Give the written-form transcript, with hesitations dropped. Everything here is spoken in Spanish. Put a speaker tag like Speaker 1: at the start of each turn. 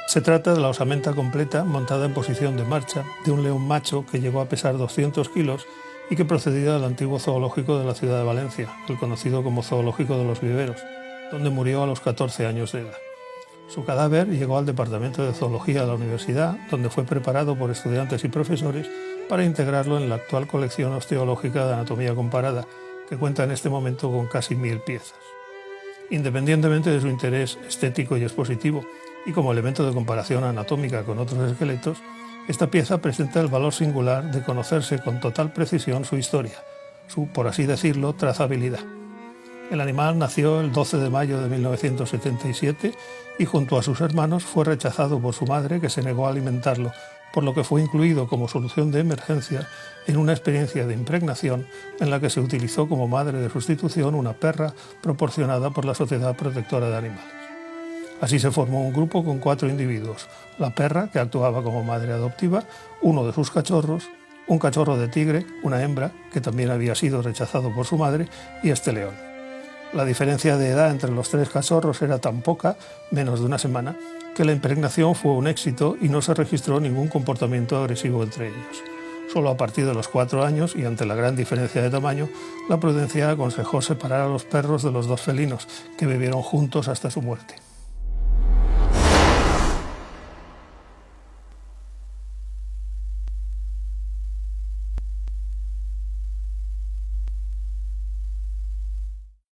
Speaker 1: Se trata de la osamenta completa montada en posición de marcha de un león macho que llegó a pesar 200 kilos y que procedía del antiguo zoológico de la ciudad de Valencia, el conocido como Zoológico de los Viveros, donde murió a los 14 años de edad. Su cadáver llegó al Departamento de Zoología de la Universidad, donde fue preparado por estudiantes y profesores para integrarlo en la actual colección osteológica de anatomía comparada, que cuenta en este momento con casi 1000 piezas. Independientemente de su interés estético y expositivo, y como elemento de comparación anatómica con otros esqueletos, esta pieza presenta el valor singular de conocerse con total precisión su historia, su, por así decirlo, trazabilidad. El animal nació el 12 de mayo de 1977 y junto a sus hermanos fue rechazado por su madre, que se negó a alimentarlo, por lo que fue incluido como solución de emergencia en una experiencia de impregnación en la que se utilizó como madre de sustitución una perra proporcionada por la Sociedad Protectora de Animales. Así se formó un grupo con 4 individuos: la perra, que actuaba como madre adoptiva, uno de sus cachorros, un cachorro de tigre, una hembra, que también había sido rechazado por su madre, y este león. La diferencia de edad entre los 3 cachorros era tan poca, menos de una semana, que la impregnación fue un éxito y no se registró ningún comportamiento agresivo entre ellos. Solo a partir de los 4 años, y ante la gran diferencia de tamaño, la prudencia aconsejó separar a los perros de los 2 felinos, que vivieron juntos hasta su muerte.